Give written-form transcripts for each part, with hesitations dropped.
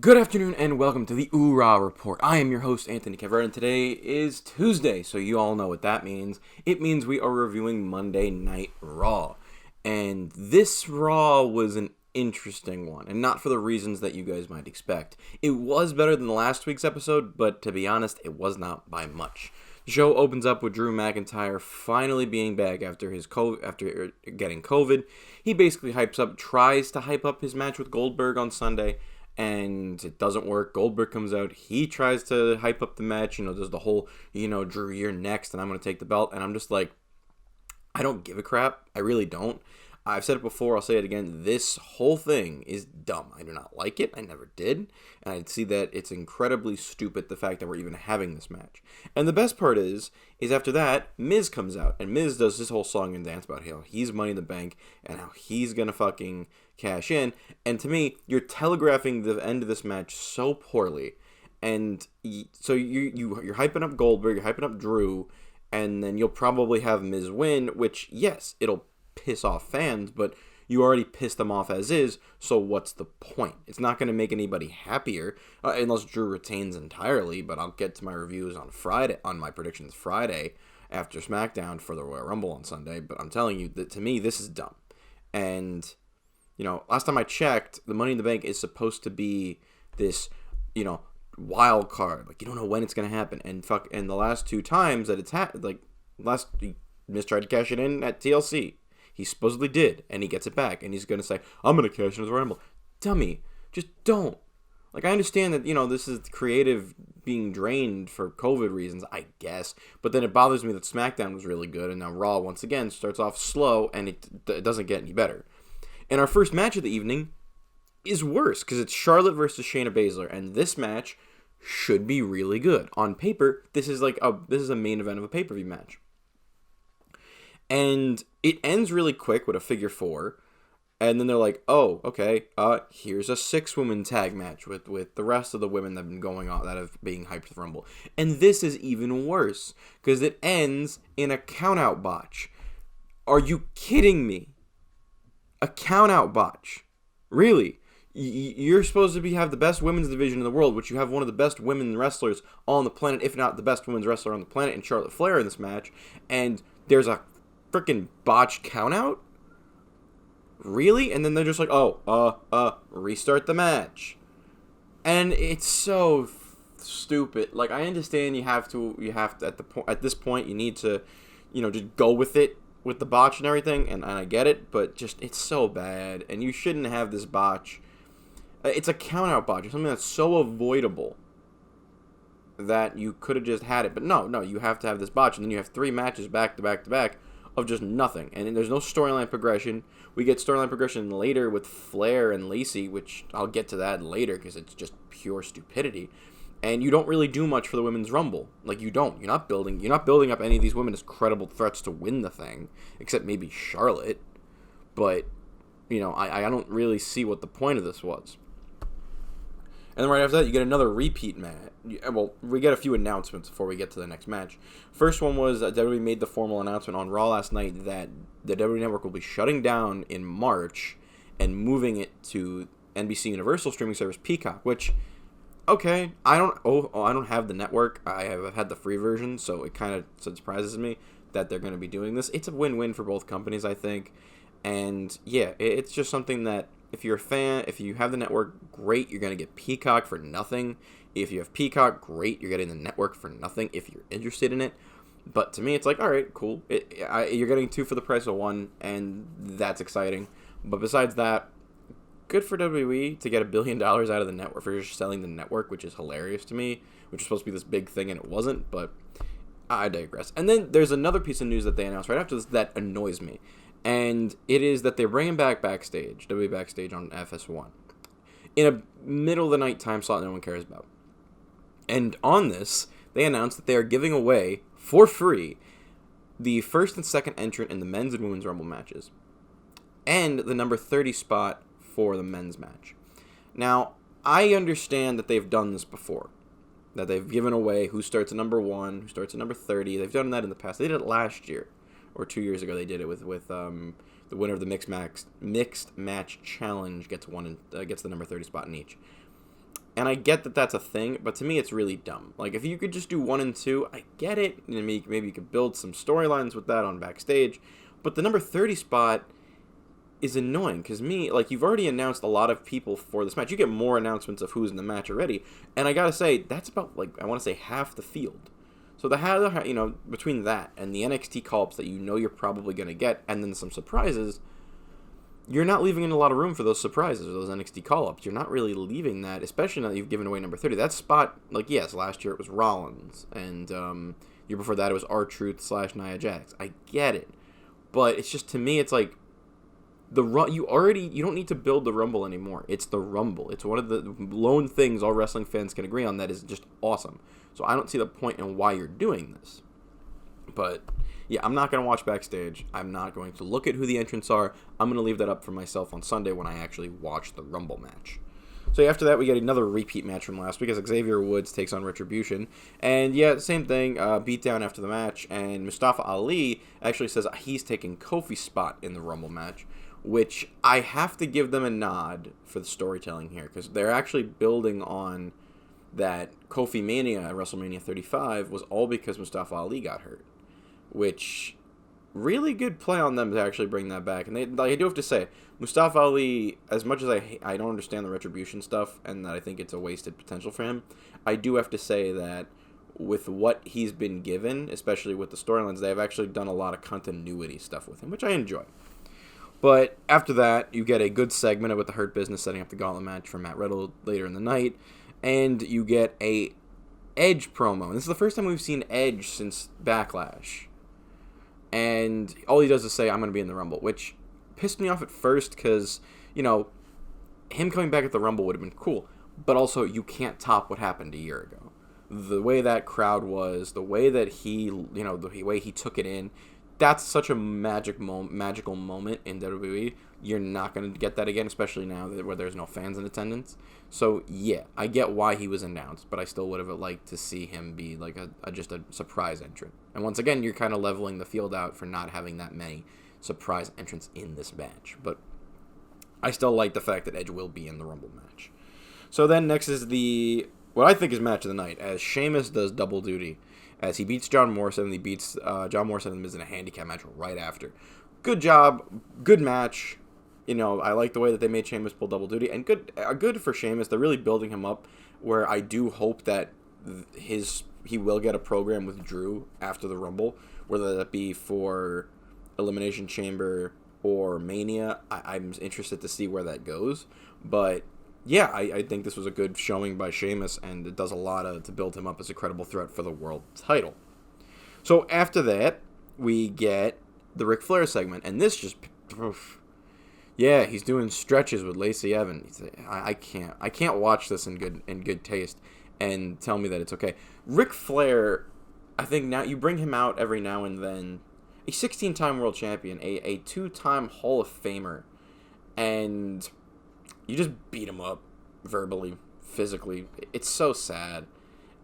Good afternoon and welcome to the OOH-RAH Report. I am your host, Anthony Kevert, and today is Tuesday, so you all know what that means. It means we are reviewing Monday Night Raw. And this Raw was an interesting one, and not for the reasons that you guys might expect. It was better than last week's episode, but to be honest, it was not by much. The show opens up with Drew McIntyre finally being back after getting COVID. He basically tries to hype up his match with Goldberg on Sunday, and it doesn't work. Goldberg comes out. He tries to hype up the match. There's the whole, Drew, you're next, and I'm going to take the belt. And I'm just like, I don't give a crap. I really don't. I've said it before. I'll say it again. This whole thing is dumb. I do not like it. I never did. And I see that it's incredibly stupid, the fact that we're even having this match. And the best part is after that, Miz comes out. And Miz does this whole song and dance about how he's Money in the Bank and how he's going to fucking cash in. And to me, you're telegraphing the end of this match so poorly. And so you're hyping up Goldberg, you're hyping up Drew, and then you'll probably have Miz win, which, yes, it'll piss off fans, but you already pissed them off as is, so what's the point? It's not going to make anybody happier, unless Drew retains entirely, but I'll get to my reviews on my predictions Friday, after SmackDown for the Royal Rumble on Sunday, but I'm telling you, that to me, this is dumb. And, last time I checked, the Money in the Bank is supposed to be this, wild card. Like, you don't know when it's going to happen, and the last two times that it's happened, Miz tried to cash it in at TLC. He supposedly did, and he gets it back, and he's going to say, I'm going to cash into the Rumble. Dummy, just don't. I understand that, this is creative being drained for COVID reasons, I guess, but then it bothers me that SmackDown was really good, and now Raw, once again, starts off slow, and it doesn't get any better. And our first match of the evening is worse, because it's Charlotte versus Shayna Baszler, and this match should be really good. On paper, this is a main event of a pay-per-view match. And it ends really quick with a figure four. And then they're like, oh, okay, here's a 6-woman tag match with the rest of the women that have been going on, that have been hyped for the Rumble. And this is even worse, because it ends in a count-out botch. Are you kidding me? A count-out botch? Really? You're supposed to have the best women's division in the world, which you have one of the best women wrestlers on the planet, if not the best women's wrestler on the planet, in Charlotte Flair in this match. And there's a freaking botched countout? Really? And then they're just like, restart the match. And it's so stupid. I understand you have to at this point you need to, just go with it with the botch and everything, and I get it, but just it's so bad, and you shouldn't have this botch. It's a countout botch. It's something that's so avoidable that you could have just had it, but no, you have to have this botch, and then you have 3 matches back to back to back of just nothing, and there's no storyline progression. We get storyline progression later with Flair and Lacey, which I'll get to that later because it's just pure stupidity. And you don't really do much for the Women's Rumble. You're not building up any of these women as credible threats to win the thing, except maybe Charlotte. But I don't really see what the point of this was. And then right after that, you get another repeat match. Well, we get a few announcements before we get to the next match. First one was that WWE made the formal announcement on Raw last night that the WWE Network will be shutting down in March and moving it to NBC Universal streaming service Peacock, which, okay, I don't have the network. I've had the free version, so it kind of surprises me that they're going to be doing this. It's a win-win for both companies, I think. And yeah, it's just something that, if you're a fan, if you have the network, great, you're going to get Peacock for nothing. If you have Peacock, great, you're getting the network for nothing if you're interested in it. But to me, it's like, all right, cool. You're getting 2 for the price of 1, and that's exciting. But besides that, good for WWE to get $1 billion out of the network for just selling the network, which is hilarious to me, which is supposed to be this big thing, and it wasn't, but I digress. And then there's another piece of news that they announced right after this that annoys me. And it is that they're bringing back Backstage, WWE Backstage on FS1, in a middle-of-the-night time slot no one cares about. And on this, they announced that they are giving away, for free, the first and second entrant in the men's and women's Rumble matches, and the number 30 spot for the men's match. Now, I understand that they've done this before, that they've given away who starts at number 1, who starts at number 30. They've done that in the past. They did it last year. Or 2 years ago, they did it with the winner of the mixed match challenge gets the number 30 spot in each. And I get that that's a thing, but to me it's really dumb. Like, if you could just do 1 and 2, I get it. You know, maybe you could build some storylines with that on backstage. But the number 30 spot is annoying, because you've already announced a lot of people for this match. You get more announcements of who's in the match already. And I gotta say, that's about, I want to say half the field. So between that and the NXT call-ups that you're probably going to get, and then some surprises, you're not leaving in a lot of room for those surprises or those NXT call-ups. You're not really leaving that, especially now that you've given away number 30. That spot, yes, last year it was Rollins, and year before that it was R-Truth / Nia Jax. I get it. But it's just, to me, it's like, you don't need to build the Rumble anymore. It's the Rumble. It's one of the lone things all wrestling fans can agree on that is just awesome. So I don't see the point in why you're doing this. But yeah, I'm not going to watch backstage. I'm not going to look at who the entrants are. I'm going to leave that up for myself on Sunday when I actually watch the Rumble match. So after that, we get another repeat match from last week as Xavier Woods takes on Retribution. And yeah, same thing, beatdown after the match. And Mustafa Ali actually says he's taking Kofi's spot in the Rumble match, which I have to give them a nod for the storytelling here, because they're actually building on that Kofi Mania at WrestleMania 35 was all because Mustafa Ali got hurt, which really good play on them to actually bring that back. And I do have to say, Mustafa Ali, as much as I don't understand the Retribution stuff and that I think it's a wasted potential for him, I do have to say that with what he's been given, especially with the storylines, they have actually done a lot of continuity stuff with him, which I enjoy. But after that, you get a good segment with the Hurt Business setting up the gauntlet match for Matt Riddle later in the night, and you get a Edge promo. And this is the first time we've seen Edge since Backlash. And all he does is say, I'm going to be in the Rumble, which pissed me off at first because, him coming back at the Rumble would have been cool. But also, you can't top what happened a year ago. The way that crowd was, the way that the way he took it in, that's such a magical moment in WWE. You're not going to get that again, especially now where there's no fans in attendance. So, yeah, I get why he was announced, but I still would have liked to see him be just a surprise entrant. And once again, you're kind of leveling the field out for not having that many surprise entrants in this match. But I still like the fact that Edge will be in the Rumble match. So then next is what I think is match of the night, as Sheamus does double duty, as he beats John Morrison, and he beats John Morrison and Miz in a handicap match right after. Good job, good match. I like the way that they made Sheamus pull double duty, and good for Sheamus. They're really building him up, where I do hope that he will get a program with Drew after the Rumble, whether that be for Elimination Chamber or Mania. I'm interested to see where that goes, but yeah, I think this was a good showing by Sheamus, and it does a lot to build him up as a credible threat for the world title. So after that, we get the Ric Flair segment, and this just... Yeah, he's doing stretches with Lacey Evans. I can't watch this in good taste and tell me that it's okay. Ric Flair, I think now you bring him out every now and then. A 16-time world champion, a 2-time Hall of Famer, and you just beat him up verbally, physically. It's so sad.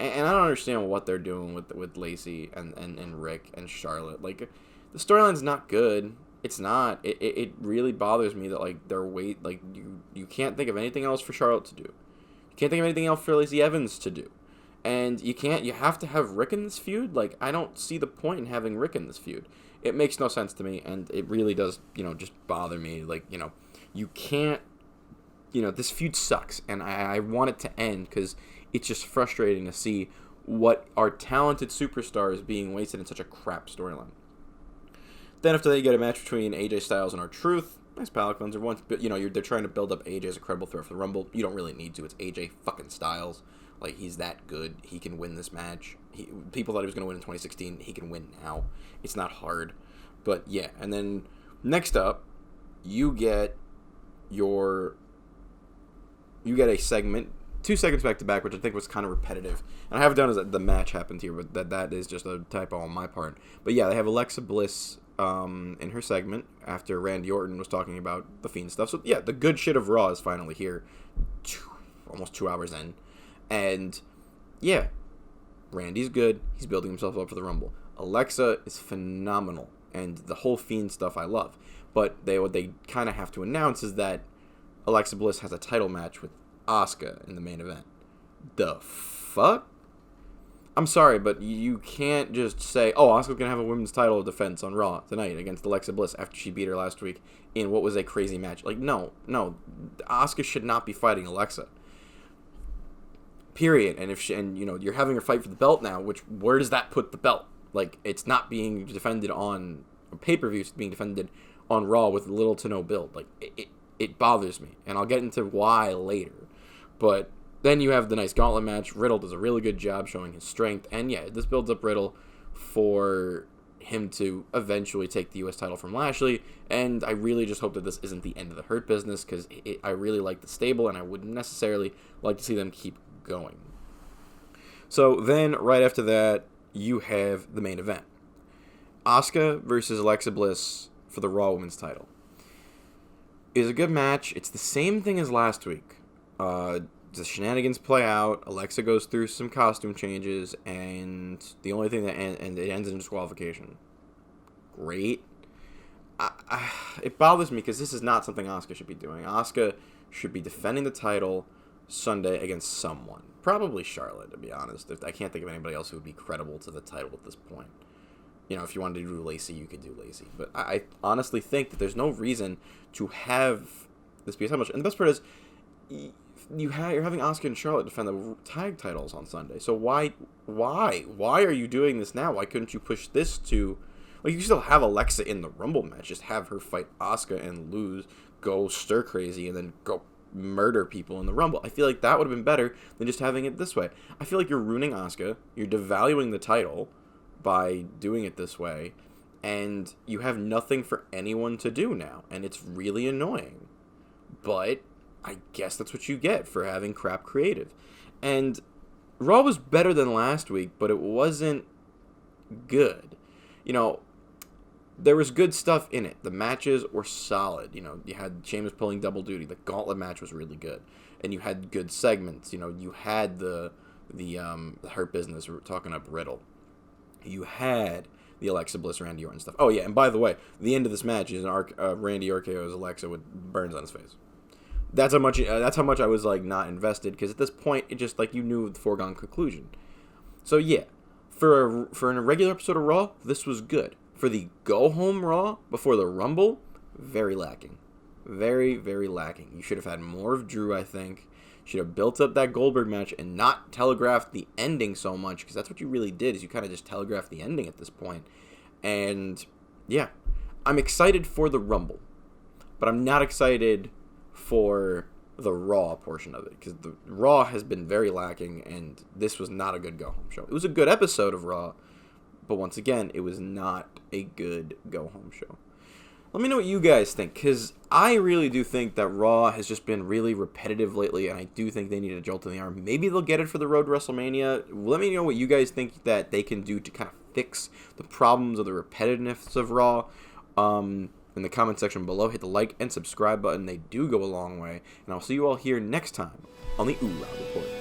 And I don't understand what they're doing with Lacey and Rick and Charlotte. The storyline's not good. It's not. It really bothers me that you can't think of anything else for Charlotte to do. You can't think of anything else for Lacey Evans to do. And you have to have Rick in this feud? I don't see the point in having Rick in this feud. It makes no sense to me, and it really does, just bother me. You can't, this feud sucks, and I want it to end because it's just frustrating to see what are talented superstars being wasted in such a crap storyline. Then after that, you get a match between AJ Styles and R-Truth. Nice palate cleanser. But they're trying to build up AJ as a credible threat for the Rumble. You don't really need to. It's AJ fucking Styles. He's that good. He can win this match. People thought he was going to win in 2016. He can win now. It's not hard. But yeah, and then next up, you get a segment, 2 segments back to back, which I think was kind of repetitive. And I have done is that the match happened here, but that is just a typo on my part. But yeah, they have Alexa Bliss in her segment after Randy Orton was talking about the Fiend stuff. So yeah, the good shit of Raw is finally here, almost 2 hours in. And yeah, Randy's good. He's building himself up for the Rumble. Alexa is phenomenal, and the whole Fiend stuff I love. But what they kind of have to announce is that Alexa Bliss has a title match with Asuka in the main event. the fuck? I'm sorry, but you can't just say, oh, Asuka's going to have a women's title defense on Raw tonight against Alexa Bliss after she beat her last week in what was a crazy match. Like, no. Asuka should not be fighting Alexa. Period. And you're having her fight for the belt now, where does that put the belt? Like, it's not being defended on a pay-per-view, it's being defended on Raw with little to no build. Like, it bothers me, and I'll get into why later. But then you have the nice gauntlet match. Riddle does a really good job showing his strength. And yeah, this builds up Riddle for him to eventually take the U.S. title from Lashley. And I really just hope that this isn't the end of the Hurt Business, because I really like the stable, and I wouldn't necessarily like to see them keep going. So then, right after that, you have the main event. Asuka versus Alexa Bliss for the Raw Women's title. It was a good match. It's the same thing as last week. The shenanigans play out. Alexa goes through some costume changes, and the only thing and it ends in disqualification. Great. It bothers me because this is not something Asuka should be doing. Asuka should be defending the title Sunday against someone. Probably Charlotte, to be honest. I can't think of anybody else who would be credible to the title at this point. If you wanted to do Lacey, you could do Lacey. But I honestly think that there's no reason to have this be a title match. And the best part is, you're having Asuka and Charlotte defend the tag titles on Sunday. So why are you doing this now? Why couldn't you push this to, like, you still have Alexa in the Rumble match, just have her fight Asuka and lose, go stir crazy, and then go murder people in the Rumble. I feel like that would have been better than just having it this way. I feel like you're ruining Asuka, you're devaluing the title by doing it this way, and you have nothing for anyone to do now, and it's really annoying. But I guess that's what you get for having crap creative. And Raw was better than last week, but it wasn't good. There was good stuff in it. The matches were solid. You had Sheamus pulling double duty. The gauntlet match was really good. And you had good segments. You had the Hurt Business talking up Riddle. You had the Alexa Bliss, Randy Orton stuff. Oh, yeah, and by the way, the end of this match is Randy RKO's Alexa with burns on his face. That's how much I was, like, not invested, because at this point, it just, like, you knew the foregone conclusion. So, yeah, for a regular episode of Raw, this was good. For the go-home Raw before the Rumble, very lacking. Very, very lacking. You should have had more of Drew, I think. Should have built up that Goldberg match and not telegraphed the ending so much, because that's what you really did, is you kind of just telegraphed the ending at this point. And, yeah, I'm excited for the Rumble, but I'm not excited for the Raw portion of it, because the Raw has been very lacking, and this was not a good go-home show. It was a good episode of Raw, but once again, it was not a good go-home show. Let me know what you guys think, because I really do think that Raw has just been really repetitive lately, and I do think they need a jolt in the arm. Maybe they'll get it for the road to WrestleMania. Let me know what you guys think that they can do to kind of fix the problems of the repetitiveness of Raw. In the comment section below, hit the like and subscribe button. They do go a long way. And I'll see you all here next time on the OOH-RAH Report.